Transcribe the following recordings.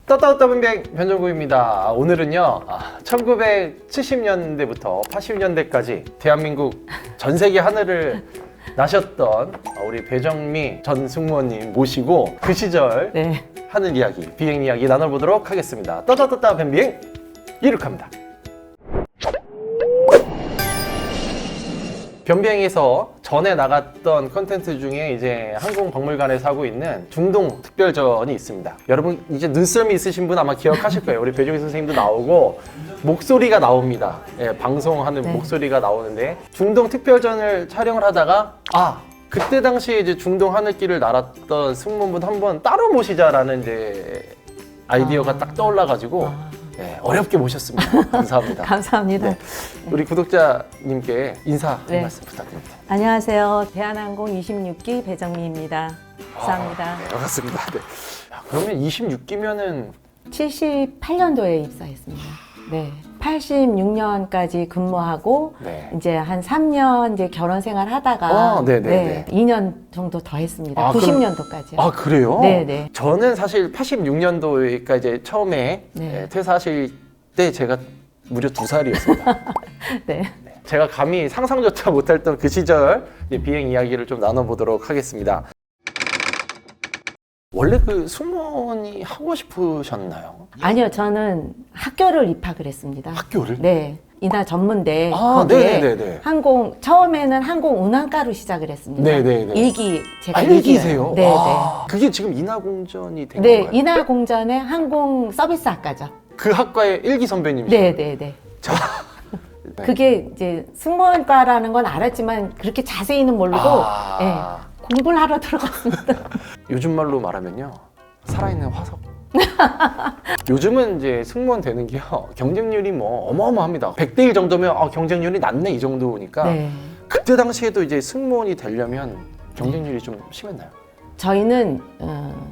떠떠떠빙빙 변정구입니다. 오늘은요 1970년대부터 80년대까지 대한민국 전세계 하늘을 나셨던 우리 배정미 전 승무원님 모시고 그 시절 하늘 이야기, 비행 이야기 나눠보도록 하겠습니다. 떠떠떠떠빙빙 이륙합니다. 변비행에서 전에 나갔던 컨텐츠 중에 이제 항공박물관에서 하고 있는 중동 특별전이 있습니다. 여러분 이제 눈썰미 있으신 분 아마 기억하실 거예요. 우리 배종희 선생님도 나오고 목소리가 나옵니다. 예, 방송하는 목소리가 나오는데 중동 특별전을 촬영을 하다가 그때 당시에 이제 중동 하늘길을 날았던 승무원분 한번 따로 모시자라는 이제 아이디어가 딱 떠올라가지고 네, 어렵게 모셨습니다. 감사합니다. 감사합니다. 네, 우리 구독자님께 인사 한 말씀 부탁드립니다. 안녕하세요. 대한항공 26기 배정미입니다. 감사합니다. 네, 반갑습니다. 네. 그러면 26기면은 78년도에 입사했습니다. 네. 86년까지 근무하고 이제 한 3년 이제 결혼 생활 하다가 2년 정도 더 했습니다. 90년도까지요. 그래요? 네네. 저는 사실 86년도에 이제 처음에 퇴사하실 때 제가 무려 2살이었습니다. 네. 제가 감히 상상조차 못했던 그 시절 비행 이야기를 좀 나눠보도록 하겠습니다. 원래 그 승무원이 하고 싶으셨나요? 아니요, 저는 학교를 입학을 했습니다. 학교를? 네. 인하 전문대 거기에 네네네. 처음에는 항공운항과로 시작을 했습니다. 네네네. 제가 일기세요? 네네. 그게 지금 인하공전이 된 네, 건가요? 인하공전의 항공 서비스 학과죠. 그 학과의 일기 선배님이시죠? 네네네. 자, 그게 이제 승무원과라는 건 알았지만 그렇게 자세히는 모르고 공부를 하러 들어갔습니다. 요즘 말로 말하면요, 살아있는 화석. 요즘은 이제 승무원 되는 게요, 경쟁률이 뭐 어마어마합니다. 100대 1 정도면 경쟁률이 낮네 이 정도니까. 그때 당시에도 이제 승무원이 되려면 경쟁률이 좀 심했나요? 저희는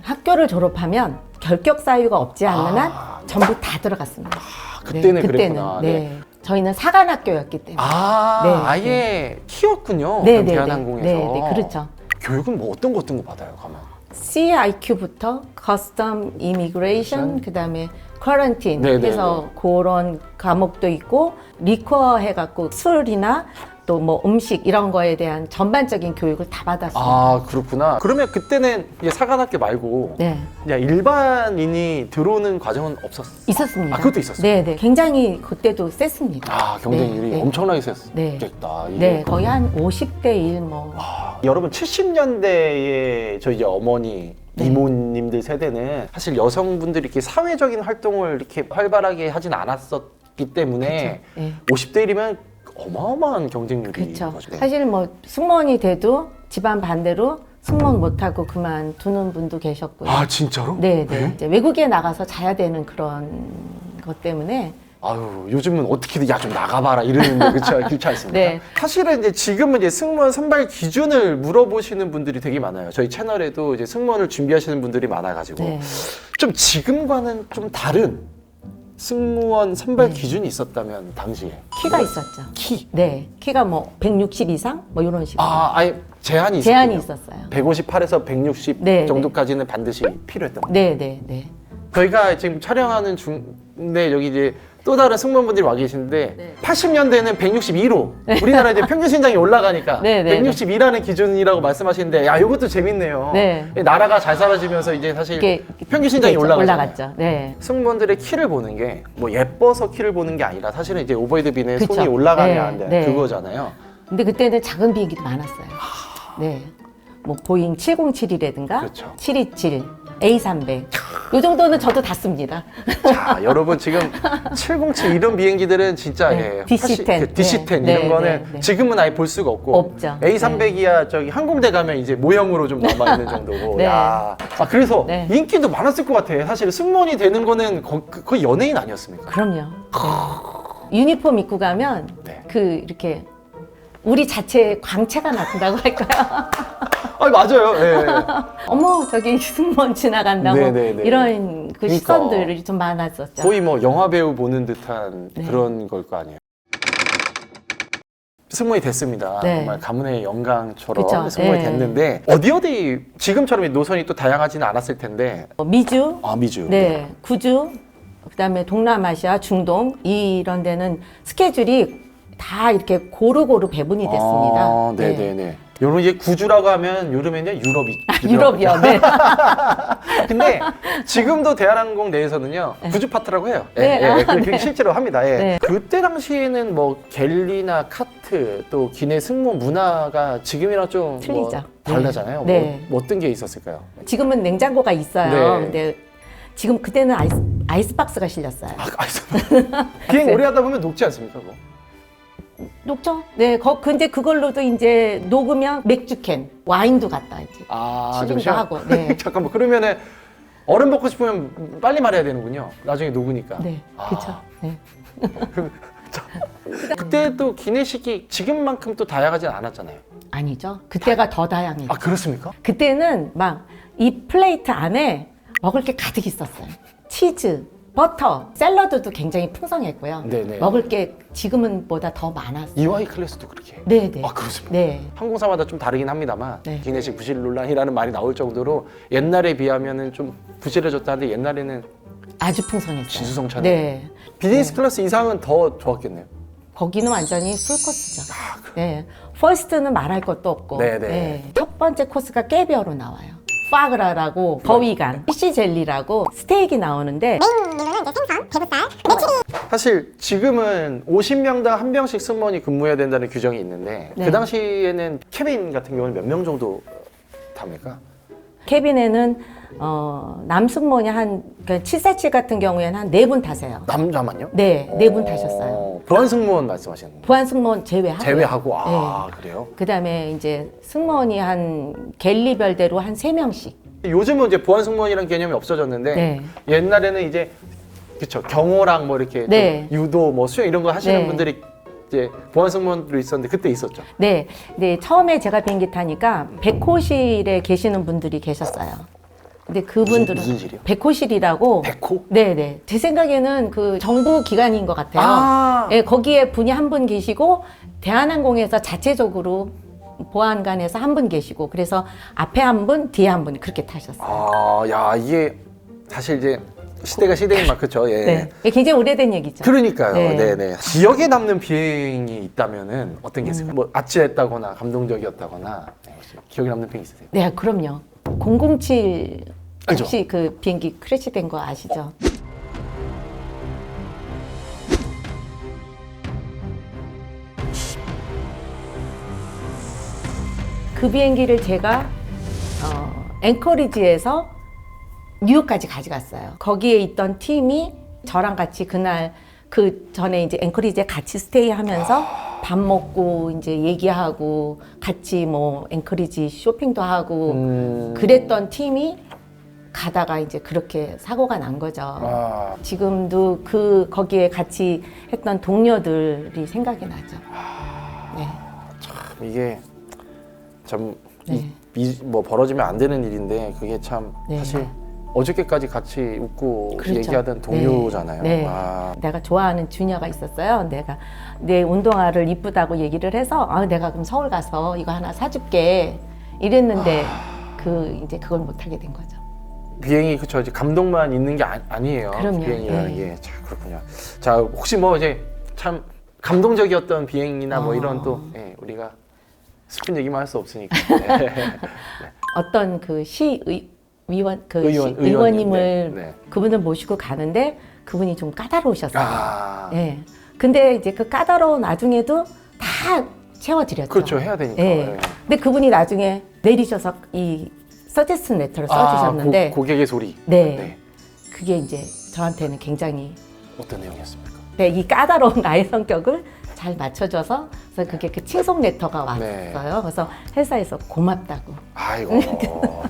학교를 졸업하면 결격 사유가 없지 않는 한 전부 다 들어갔습니다. 그때는 그랬구나. 저희는 사관학교였기 때문에. 아예 키웠군요. 대한항공에서. 네, 그렇죠. 교육은 뭐 어떤 거 받아요, 가면? CIQ부터 Custom Immigration, 그다음에 Quarantine 해서 그런 과목도 있고, 리퀘어 해갖고 술이나 또 뭐 음식 이런 거에 대한 전반적인 교육을 다 받았습니다. 그렇구나. 그러면 그때는 이제 사관학교 말고 그냥 일반인이 들어오는 과정은 있었습니다. 그것도 있었어요? 네네. 굉장히 그때도 셌습니다. 경쟁률이 엄청나게 셌겠다. 네, 거의 한 50대 1 뭐. 여러분 70년대에 저희 이제 어머니 이모님들 세대는 사실 여성분들이 이렇게 사회적인 활동을 이렇게 활발하게 하진 않았었기 때문에 50대 1이면 어마어마한 경쟁률이 그렇죠. 거죠. 사실 뭐 승무원이 돼도 집안 반대로 승무원 못하고 그만두는 분도 계셨고요. 진짜로? 네. 이제 외국에 나가서 자야 되는 그런 것 때문에. 요즘은 어떻게든 좀 나가봐라 이러는데 그렇지 않습니까? 사실은 이제 지금은 이제 승무원 선발 기준을 물어보시는 분들이 되게 많아요. 저희 채널에도 이제 승무원을 준비하시는 분들이 많아가지고 좀 지금과는 좀 다른 승무원 선발 기준이 있었다면 당시에 키가 있었죠. 키가 뭐 160 이상 뭐 이런 식으로. 아예 제한이 있었어요. 158에서 160 정도까지는 반드시 필요했던 거예요. 네. 저희가 지금 촬영하는 중인데 여기 이제 또 다른 승무원분들이 와 계시는데 80년대에는 162로 우리나라 이제 평균 신장이 올라가니까 162라는 기준이라고 말씀하시는데 이것도 재밌네요. 나라가 잘 살아지면서 이제 사실 평균 신장이 올라갔죠. 승무원들의 키를 보는 게 뭐 예뻐서 키를 보는 게 아니라 사실은 이제 오버헤드빈에 손이 올라가냐 안 되냐 그거잖아요. 근데 그때는 작은 비행기도 많았어요. 뭐 보잉 707이라든가 727, A300 이 정도는 저도 다 씁니다. 자, 여러분 지금 707 이런 비행기들은 진짜 DC-10 DC-10 이런 거는 지금은 아예 볼 수가 없고 A300이야 저기 항공대 가면 이제 모형으로 좀 남아 있는 정도고. 그래서 인기도 많았을 것 같아. 사실 승무원이 되는 거는 거의 연예인 아니었습니까? 그럼요. 유니폼 입고 가면 이렇게 우리 자체의 광채가 나타난다고 할까요? 맞아요. 어머, 저기 승무원 지나간다고 이런 그 시선들이 좀 많았었죠. 거의 뭐 영화 배우 보는 듯한 그런 걸 거 아니에요. 승무원이 됐습니다. 네. 정말 가문의 영광처럼 그쵸. 승무원이 네. 됐는데 어디 지금처럼 노선이 또 다양하지는 않았을 텐데 미주, 미주. 네, 구주, 그다음에 동남아시아, 중동 이런 데는 스케줄이 다 이렇게 고루고루 배분이 됐습니다. 네네네. 요런 이제 구주라고 하면 요즘에는 유럽이 유럽이요. 네. 근데 지금도 대한항공 내에서는요 구주 파트라고 해요. 네. 그렇게 네. 실제로 합니다. 예. 네. 그때 당시에는 뭐 갤리나 카트 또 기내 승무원 문화가 지금이랑 좀 틀리죠. 뭐 달라잖아요. 네. 뭐 어떤 게 있었을까요? 지금은 냉장고가 있어요. 네. 근데 지금 그때는 아이스박스가 실렸어요. 비행 오래 하다 보면 녹지 않습니까? 그거? 녹죠? 네. 근데 그걸로도 이제 녹으면 맥주캔, 와인도 갖다 이제 실린도 잠시만. 하고. 네. 잠깐만 그러면은 얼음 먹고 싶으면 빨리 말해야 되는군요. 나중에 녹으니까. 네. 그렇죠. 네. 그때도 기내식이 지금만큼 또 다양하진 않았잖아요. 아니죠. 그때가 더 다양해요. 그렇습니까? 그때는 막 이 플레이트 안에 먹을 게 가득 있었어요. 치즈, 버터, 샐러드도 굉장히 풍성했고요. 네네. 먹을 게 지금은 보다 더 많았어요. EY 클래스도 그렇게. 네네. 그렇습니까? 네. 항공사마다 좀 다르긴 합니다만 네. 기내식 부실 논란이라는 말이 나올 정도로 옛날에 비하면은 좀 부실해졌다는데 옛날에는 아주 풍성했어요. 진수성찬. 네. 비즈니스 클래스 이상은 더 좋았겠네요. 거기는 완전히 풀 코스죠. 네. 퍼스트는 말할 것도 없고. 네네. 네. 첫 번째 코스가 깨비어로 나와요. 파그라라고 거위간, 피쉬 젤리라고 스테이크 나오는데 사실 지금은 50명당 한 명씩 승무원이 근무해야 된다는 규정이 있는데 네. 그 당시에는 캐빈 같은 경우는 몇 명 정도 답니까? 캐빈에는 남승무원이 그러니까 747 같은 경우에는 한 4분 타세요. 남자만요? 네, 4분 타셨어요. 보안 승무원 말씀하시는 거예요? 보안 승무원 제외하고. 제외하고 네. 그래요? 그다음에 이제 승무원이 한 갤리별대로 한 3명씩. 요즘은 이제 보안 승무원이라는 개념이 없어졌는데 네. 옛날에는 이제 그쵸 경호랑 뭐 이렇게 네. 또 유도 뭐 수영 이런 거 하시는 네. 분들이 이제 보안 승무원들이 있었는데 그때 있었죠. 네. 네, 처음에 제가 비행기 타니까 백호실에 계시는 분들이 계셨어요. 근데 그분들은 무슨 실이요? 백호실이라고. 백호? 네네. 제 생각에는 그 정부 기관인 것 같아요. 네, 거기에 분이 한 분 계시고 대한항공에서 자체적으로 보안관에서 한 분 계시고 그래서 앞에 한 분, 뒤에 한 분 그렇게 타셨어요. 야 이게 사실 이제 시대가 시대인 만 그렇죠. 예. 네. 이게 굉장히 오래된 얘기죠. 그러니까요. 네. 네네. 기억에 남는 비행이 있다면은 어떤 게 있을까요? 뭐 아찔했다거나 감동적이었다거나 혹시 기억에 남는 비행 있으세요? 네, 그럼요. 007 알죠? 혹시 그 비행기 크래시된 거 아시죠? 그 비행기를 제가 앵커리지에서 뉴욕까지 가져갔어요. 거기에 있던 팀이 저랑 같이 그날 그 전에 이제 앵커리지에 같이 스테이하면서 밥 먹고 이제 얘기하고 같이 뭐 앵커리지 쇼핑도 하고 그랬던 팀이 가다가 이제 그렇게 사고가 난 거죠. 지금도 거기에 같이 했던 동료들이 생각이 나죠. 네. 참 이게 참 네. 뭐 벌어지면 안 되는 일인데 그게 참 네. 사실 어저께까지 같이 웃고 그렇죠. 얘기하던 동료잖아요. 네. 내가 좋아하는 주녀가 있었어요. 내가 내 운동화를 이쁘다고 얘기를 해서 내가 그럼 서울 가서 이거 하나 사줄게 이랬는데 이제 그걸 못 하게 된 거죠. 비행이 그쵸 이제 감동만 있는 게 아니에요. 그럼요. 비행이라는 네. 게. 자 그렇군요. 자 혹시 뭐 이제 참 감동적이었던 비행이나 뭐 이런 또 우리가 슬픈 얘기만 할 수 없으니까. 네. 어떤 그 의원님을 네. 그분을 모시고 가는데 그분이 좀 까다로우셨어요. 네. 네. 근데 이제 그 까다로운 와중에도 다 채워드렸죠. 그렇죠 해야 되니까. 네. 네. 근데 그분이 나중에 내리셔서 이 서제스트 레터를 써주셨는데 고객의 소리. 네. 그게 이제 저한테는 굉장히 어떤 내용이었습니까? 네, 이 까다로운 나의 성격을 잘 맞춰줘서 그래서 그게 그 칭송 레터가 왔어요. 네. 그래서 회사에서 고맙다고. 아이고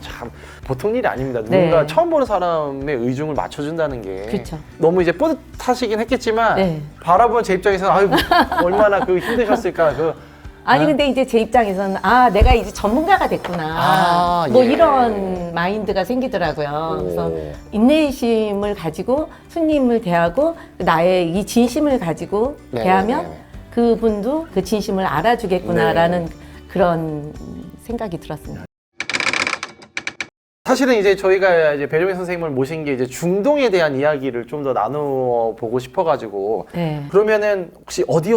참 보통 일이 아닙니다. 누군가 네. 처음 보는 사람의 의중을 맞춰준다는 게 그렇죠. 너무 이제 뿌듯하시긴 했겠지만 네. 바라보는 제 입장에서는 아이고 얼마나 힘드셨을까 아니 근데 이제 제 입장에서는 내가 이제 전문가가 됐구나 뭐 예. 이런 마인드가 생기더라고요. 그래서 인내심을 가지고 손님을 대하고 나의 이 진심을 가지고 네, 대하면 네, 네. 그분도 그 진심을 알아주겠구나라는 그런 생각이 들었습니다. 사실은 이제 저희가 이제 배종민 선생님을 모신 게 이제 중동에 대한 이야기를 좀 더 나누어 보고 싶어가지고 네. 그러면은 혹시 어디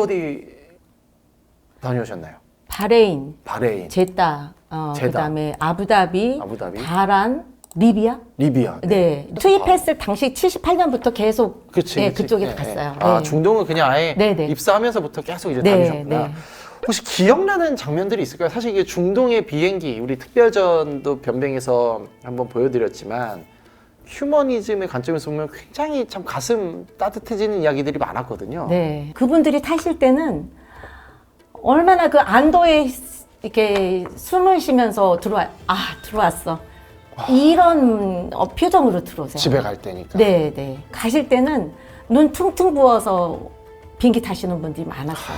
다녀오셨나요? 바레인, 바레인, 제다, 제다. 그다음에 아부다비, 아부다비, 바란, 리비아. 리비아. 네. 투입했을 당시 78년부터 계속 그치, 네, 그치. 그쪽에 네, 갔어요. 네. 아, 네. 중동은 그냥 아예 네, 네. 입사하면서부터 계속 이제 네, 다니셨구나. 네. 혹시 기억나는 장면들이 있을까요? 사실 이게 중동의 비행기, 우리 특별전도 변뱅에서 한번 보여드렸지만 휴머니즘의 관점에서 보면 굉장히 참 가슴 따뜻해지는 이야기들이 많았거든요. 네. 그분들이 타실 때는 얼마나 그 안도에 이렇게 숨을 쉬면서 들어왔어. 이런 표정으로 들어오세요. 집에 갈 때니까. 네, 네. 가실 때는 눈 퉁퉁 부어서 비행기 타시는 분들이 많았어요.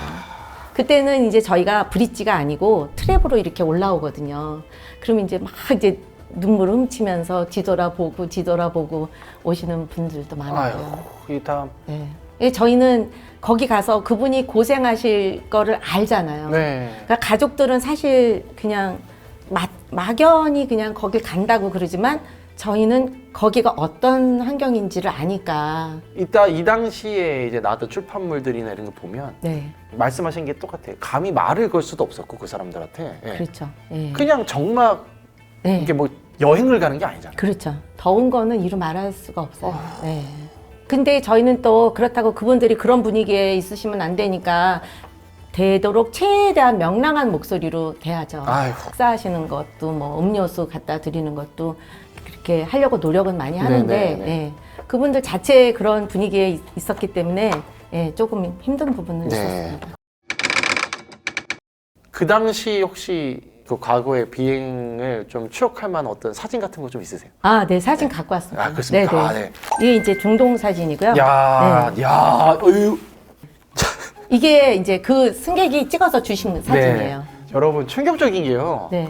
그때는 이제 저희가 브릿지가 아니고 트랩으로 이렇게 올라오거든요. 그럼 이제 막 이제 눈물을 훔치면서 뒤돌아보고 오시는 분들도 많았고요. 아유, 이 다음. 네. 예, 저희는 거기 가서 그분이 고생하실 거를 알잖아요. 네. 그러니까 가족들은 사실 그냥 막연히 그냥 거길 간다고 그러지만 저희는 거기가 어떤 환경인지를 아니까. 이따 이 당시에 이제 나왔던 출판물들이나 이런 거 보면 네, 말씀하신 게 똑같아요. 감히 말을 걸 수도 없었고 그 사람들한테. 예. 그렇죠. 예. 그냥 정막 네, 이게 뭐 여행을 가는 게 아니잖아요. 그렇죠. 더운 거는 이루 말할 수가 없어요. 네. 근데 저희는 또 그렇다고 그분들이 그런 분위기에 있으시면 안 되니까 되도록 최대한 명랑한 목소리로 대하죠. 아이고. 식사하시는 것도 뭐 음료수 갖다 드리는 것도 그렇게 하려고 노력은 많이 하는데 네네네. 예, 그분들 자체의 그런 분위기에 있었기 때문에 예, 조금 힘든 부분은 네. 있었습니다. 그 당시 혹시 그 과거의 비행을 좀 추억할 만한 어떤 사진 같은 거 좀 있으세요? 아, 네, 사진 갖고 왔습니다. 아, 그렇습니까? 네네. 아, 네. 이게 이제 중동 사진이고요. 야, 네. 야, 어유. 이게 이제 그 승객이 찍어서 주신 사진이에요. 여러분 충격적인 게요. 네.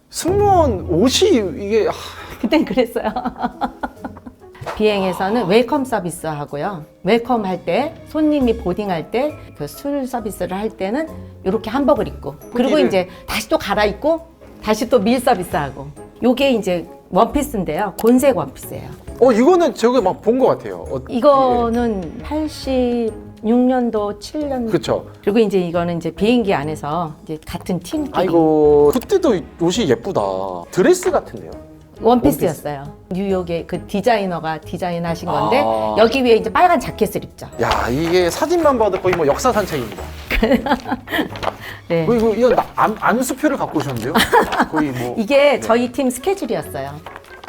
승무원 옷이 이게 그땐 그랬어요. 비행에서는 웰컴 서비스 하고요. 웰컴 할 때, 손님이 보딩할 때, 그 술 서비스를 할 때는 이렇게 한복을 입고, 그리고 후기를- 이제 다시 또 갈아입고, 다시 또 밀 서비스 하고. 요게 이제 원피스인데요. 곤색 원피스예요. 이거는 저거 막 본 것 같아요. 이거는 86년도, 7년도. 그렇죠. 그리고 이제 이거는 이제 비행기 안에서 이제 같은 팀끼리 아이고 그때도 옷이 예쁘다. 드레스 같은데요. 원피스였어요. 뉴욕의 그 디자이너가 디자인하신 건데 아. 여기 위에 이제 빨간 자켓을 입죠. 야 이게 사진만 봐도 거의 뭐 역사 산책입니다. 네. 이거 안수표를 갖고 오셨는데요? 거의 뭐 이게 저희 팀 스케줄이었어요.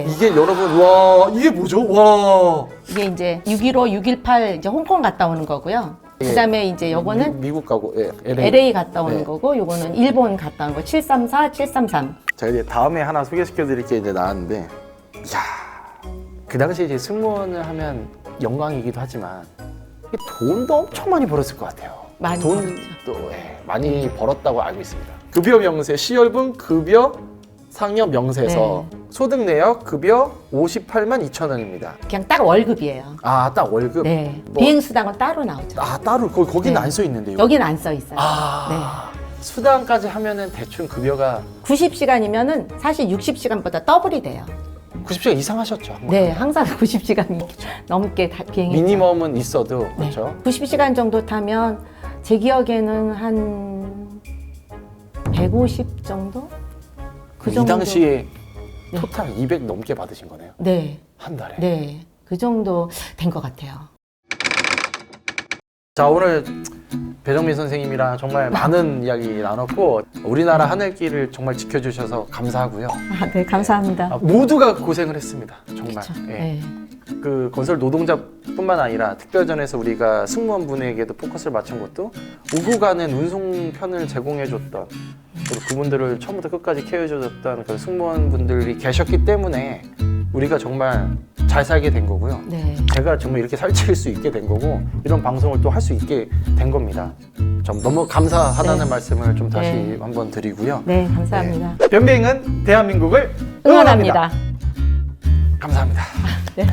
이게 여러분 와 이게 뭐죠? 와 이게 이제 6.15, 6.18 이제 홍콩 갔다 오는 거고요. 예. 그다음에 이제 요거는 미국 가고 예, LA 갔다 오는 네. 거고 요거는 일본 갔다 오는 거 734, 733. 제가 이제 다음에 하나 소개시켜 드릴 게 이제 나왔는데 이야 그 당시에 이제 승무원을 하면 영광이기도 하지만 이게 돈도 엄청 많이 벌었을 것 같아요. 많이 돈도 많이 벌었다고 알고 있습니다. 급여 명세 시열분 급여 상여 명세서 네. 소득 내역 급여 58만 2천 원입니다. 그냥 딱 월급이에요. 아 딱 월급. 네. 뭐- 비행 수당은 따로 나오죠. 아 따로 거기는 네. 안 써 있는데요. 여기는 안 써 있어요. 아 수당까지 하면은 대충 급여가 90시간이면은 사실 60시간보다 더블이 돼요. 90시간 이상 하셨죠? 네, 항상 90시간이 넘게 비행했죠. 미니멈은 있어도 그렇죠. 90시간 정도 타면 제 기억에는 한 150 정도? 그 이 정도. 당시에 네. 토탈 200 넘게 받으신 거네요. 네, 한 달에. 네. 그 정도 된 것 같아요. 자 오늘 배정민 선생님이랑 정말 많은 이야기 나눴고 우리나라 하늘길을 정말 지켜주셔서 감사하고요. 아, 네, 감사합니다. 모두가 고생을 했습니다. 정말. 그쵸? 예. 네. 그 건설 노동자뿐만 아니라 특별전에서 우리가 승무원분에게도 포커스를 맞춘 것도 오고 가는 운송편을 제공해줬던 그리고 그분들을 처음부터 끝까지 케어해줬던 그 승무원분들이 계셨기 때문에 우리가 정말 잘 살게 된 거고요. 네. 제가 정말 이렇게 살찌울 수 있게 된 거고 이런 방송을 또 할 수 있게 된 겁니다. 좀 너무 감사하다는 네. 말씀을 좀 다시 네. 한번 드리고요. 네, 감사합니다. 변비행은 대한민국을 응원합니다. 감사합니다. 네.